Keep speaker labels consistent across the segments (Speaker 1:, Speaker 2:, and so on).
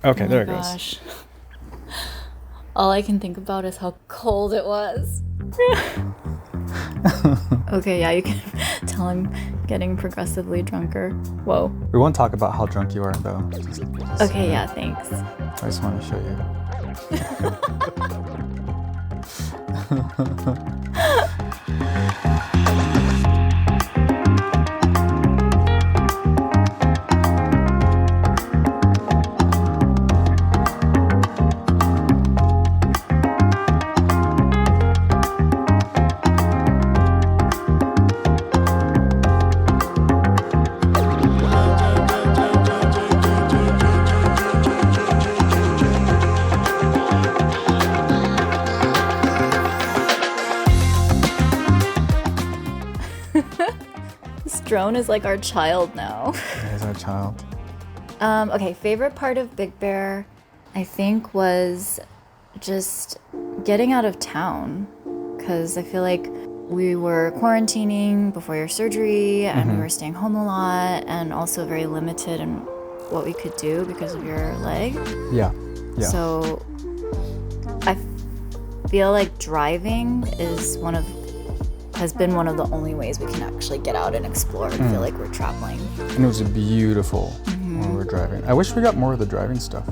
Speaker 1: Okay,
Speaker 2: Oh
Speaker 1: there it
Speaker 2: my
Speaker 1: goes.
Speaker 2: gosh. All I can think about is how cold it was. Okay, yeah, you can tell I'm getting progressively drunker. Whoa.
Speaker 1: We won't talk about how drunk you are, though.
Speaker 2: Okay, yeah, thanks.
Speaker 1: I just want to show you.
Speaker 2: This drone is like our child now.
Speaker 1: It is our child.
Speaker 2: Okay, favorite part of Big Bear, I think, was just getting out of town. Because I feel like we were quarantining before your surgery and we were staying home a lot and also very limited in what we could do because of your leg.
Speaker 1: Yeah. Yeah.
Speaker 2: So I feel like driving has been one of the only ways we can actually get out and explore and feel like we're traveling.
Speaker 1: And it was beautiful when we were driving. I wish we got more of the driving stuff.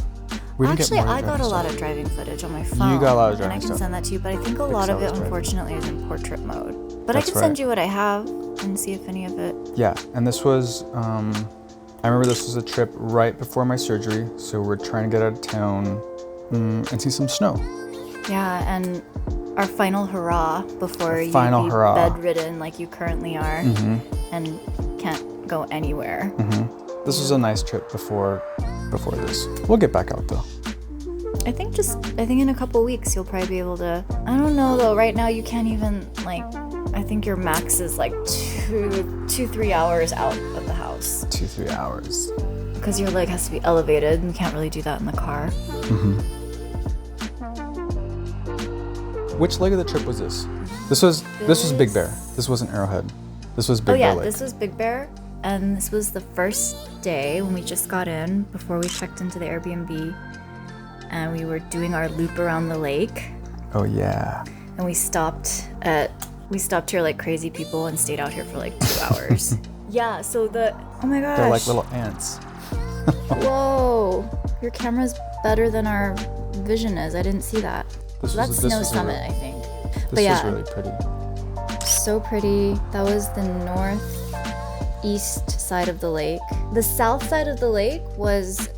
Speaker 1: We didn't
Speaker 2: Actually,
Speaker 1: get more
Speaker 2: I
Speaker 1: of the
Speaker 2: got a
Speaker 1: driving
Speaker 2: lot
Speaker 1: stuff.
Speaker 2: of driving footage on my phone.
Speaker 1: You got a lot of
Speaker 2: and I
Speaker 1: driving
Speaker 2: can
Speaker 1: stuff.
Speaker 2: send that to you, but I think a lot of it,
Speaker 1: Pixel's driving.
Speaker 2: unfortunately, is in portrait mode. But
Speaker 1: That's
Speaker 2: I can
Speaker 1: right.
Speaker 2: send you what I have and see if any of it...
Speaker 1: Yeah, and this was, I remember this was a trip right before my surgery, so we're trying to get out of town and see some snow.
Speaker 2: Yeah, and our final hurrah before you
Speaker 1: final
Speaker 2: be
Speaker 1: hurrah.
Speaker 2: bedridden like you currently are and can't go anywhere.
Speaker 1: This was a nice trip before this. We'll get back out though.
Speaker 2: I think in a couple weeks you'll probably be able to... I don't know though, right now you can't even, like, I think your max is like 2-3 hours out of the house.
Speaker 1: 2-3 hours.
Speaker 2: Because your leg has to be elevated and you can't really do that in the car.
Speaker 1: Which leg of the trip was this? This was Big Bear. This wasn't Arrowhead. This was Big Bear Lake.
Speaker 2: This was Big Bear. And this was the first day when we just got in before we checked into the Airbnb. And we were doing our loop around the lake.
Speaker 1: Oh yeah.
Speaker 2: And we stopped here like crazy people and stayed out here for like 2 hours. Yeah, so oh my gosh.
Speaker 1: They're like little ants.
Speaker 2: Whoa, your camera's better than our vision is. I didn't see that. So that's Snow Summit, I think.
Speaker 1: This was really pretty.
Speaker 2: So pretty. That was the northeast side of the lake. The south side of the lake was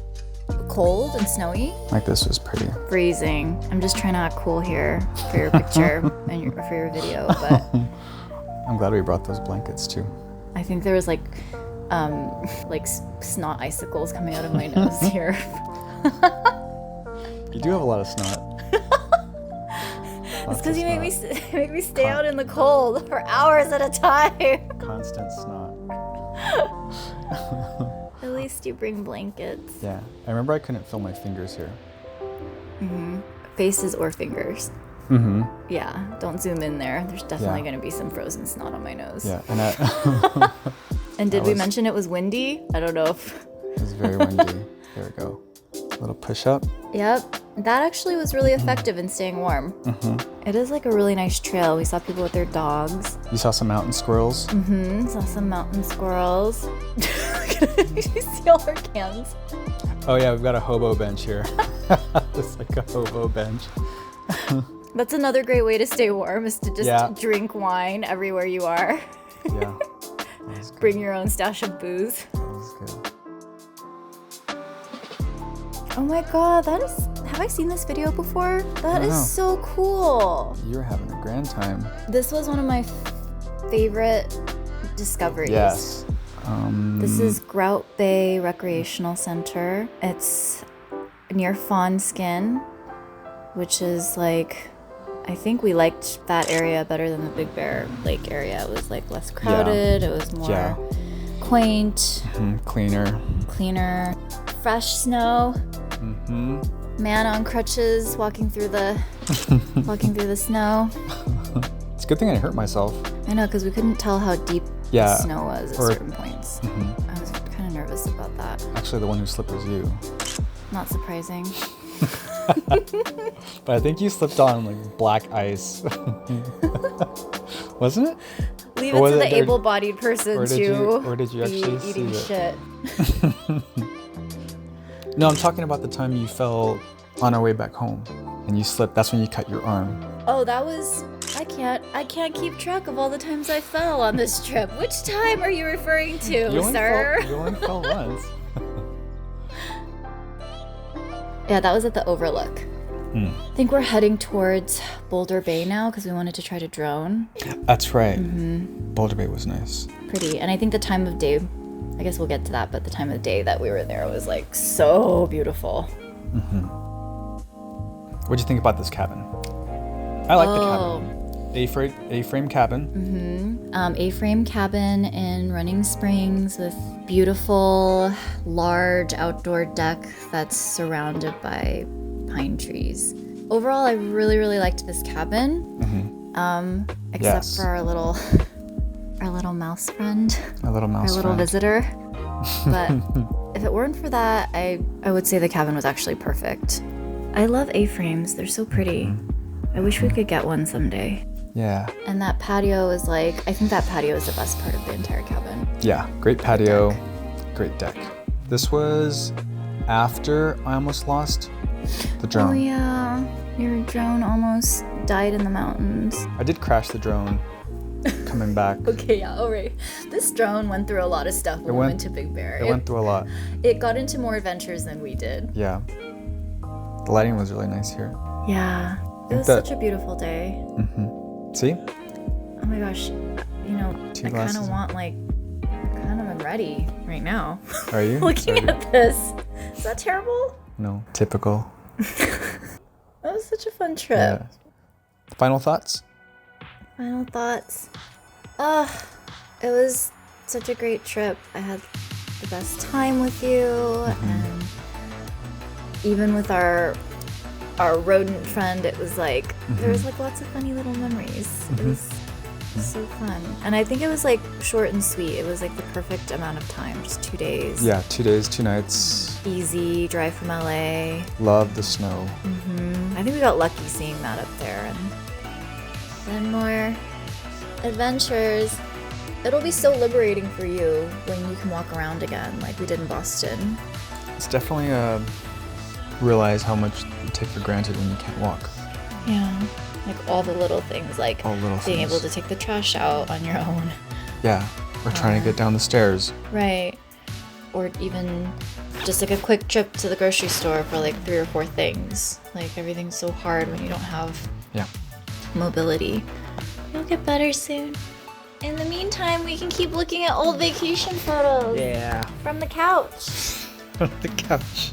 Speaker 2: cold and snowy.
Speaker 1: Like this was pretty.
Speaker 2: Freezing. I'm just trying to act cool here for your picture and for your video, but
Speaker 1: I'm glad we brought those blankets too.
Speaker 2: I think there was like snot icicles coming out of my nose here.
Speaker 1: You do have a lot of snot.
Speaker 2: It's because you make me stay out in the cold for hours at a time.
Speaker 1: Constant snot.
Speaker 2: At least you bring blankets.
Speaker 1: Yeah, I remember I couldn't feel my fingers here.
Speaker 2: Faces or fingers. Yeah, don't zoom in there. There's definitely going to be some frozen snot on my nose.
Speaker 1: Yeah,
Speaker 2: And did we mention it was windy? I don't know if...
Speaker 1: It was very windy. There we go. A little push up.
Speaker 2: Yep. That actually was really effective in staying warm. It is like a really nice trail. We saw people with their dogs.
Speaker 1: You saw some mountain squirrels.
Speaker 2: Saw some mountain squirrels. You see all our cans?
Speaker 1: Oh yeah, we've got a hobo bench here. It's like a hobo bench.
Speaker 2: That's another great way to stay warm, is to just drink wine everywhere you are.
Speaker 1: Yeah.
Speaker 2: Bring your own stash of booze.
Speaker 1: That was good.
Speaker 2: Oh my god, have I seen this video before? That is so cool.
Speaker 1: You're having a grand time.
Speaker 2: This was one of my favorite discoveries.
Speaker 1: Yes.
Speaker 2: This is Grout Bay Recreational Center. It's near Fawnskin, which is like, I think we liked that area better than the Big Bear Lake area. It was like less crowded. It was more quaint.
Speaker 1: Cleaner.
Speaker 2: Fresh snow. Man on crutches walking through the snow.
Speaker 1: It's a good thing I hurt myself.
Speaker 2: I know, because we couldn't tell how deep the snow was at certain points. I was kind of nervous about that.
Speaker 1: Actually, the one who slipped was you.
Speaker 2: Not surprising.
Speaker 1: But I think you slipped on like black ice. Wasn't it?
Speaker 2: Leave
Speaker 1: Or
Speaker 2: it
Speaker 1: was
Speaker 2: to
Speaker 1: it
Speaker 2: the
Speaker 1: there-
Speaker 2: able-bodied person
Speaker 1: or did
Speaker 2: to
Speaker 1: you- or did you
Speaker 2: be
Speaker 1: actually see
Speaker 2: eating
Speaker 1: it?
Speaker 2: shit.
Speaker 1: No, I'm talking about the time you fell on our way back home and you slipped. That's when you cut your arm.
Speaker 2: Oh, that was... I can't keep track of all the times I fell on this trip. Which time are you referring to, sir?
Speaker 1: You only fell once.
Speaker 2: Yeah, that was at the Overlook.
Speaker 1: Hmm.
Speaker 2: I think we're heading towards Boulder Bay now because we wanted to try to drone.
Speaker 1: That's right.
Speaker 2: Mm-hmm.
Speaker 1: Boulder Bay was nice.
Speaker 2: Pretty. And I think the time of day, I guess we'll get to that, but the time of day that we were there was like so beautiful.
Speaker 1: What'd you think about this cabin? I like the
Speaker 2: Oh.
Speaker 1: cabin. A-frame cabin.
Speaker 2: A-frame cabin in Running Springs with beautiful, large outdoor deck that's surrounded by pine trees. Overall, I really, really liked this cabin. Except
Speaker 1: Yes.
Speaker 2: for our little mouse friend,
Speaker 1: A little mouse
Speaker 2: our little
Speaker 1: friend.
Speaker 2: visitor. But if it weren't for that, I would say the cabin was actually perfect. I love A-frames. They're so pretty. I wish we could get one someday.
Speaker 1: Yeah.
Speaker 2: And that patio is like, I think that patio is the best part of the entire cabin.
Speaker 1: Yeah. Great patio. Great deck. This was after I almost lost the drone.
Speaker 2: Oh yeah, your drone almost died in the mountains.
Speaker 1: I did crash the drone coming back.
Speaker 2: Okay, yeah, alright. This drone went through a lot of stuff when we went to Big Bear.
Speaker 1: It went through a lot.
Speaker 2: It got into more adventures than we did.
Speaker 1: Yeah. The lighting was really nice here.
Speaker 2: Yeah, it was
Speaker 1: that-
Speaker 2: such a beautiful day.
Speaker 1: See?
Speaker 2: Oh my gosh, you know,
Speaker 1: Two
Speaker 2: I kind
Speaker 1: glasses.
Speaker 2: of want like, kind of am ready right now.
Speaker 1: Are you?
Speaker 2: Looking
Speaker 1: Sorry.
Speaker 2: at this. Is that terrible?
Speaker 1: No. Typical.
Speaker 2: That was such a fun trip.
Speaker 1: Yeah. Final thoughts?
Speaker 2: Final thoughts. It was such a great trip. I had the best time with you, and even with our rodent friend, it was like there was like lots of funny little memories. It was so fun, and I think it was like short and sweet. It was like the perfect amount of time, just 2 days.
Speaker 1: Yeah. 2 days, 2 nights.
Speaker 2: Easy drive from LA.
Speaker 1: Love the snow.
Speaker 2: I think we got lucky seeing that up there, and then more adventures. It'll be so liberating for you when you can walk around again, like we did in Boston.
Speaker 1: It's definitely realize how much you take for granted when you can't walk.
Speaker 2: Yeah, like all the little things, like
Speaker 1: All little
Speaker 2: being
Speaker 1: things.
Speaker 2: able to take the trash out on your own.
Speaker 1: Yeah. Or trying to get down the stairs.
Speaker 2: Right. Or even just like a quick trip to the grocery store for like 3 or 4 things. Like everything's so hard when you don't have
Speaker 1: Yeah.
Speaker 2: mobility. It'll get better soon. In the meantime, we can keep looking at old vacation photos
Speaker 1: Yeah.
Speaker 2: from the couch.
Speaker 1: The couch.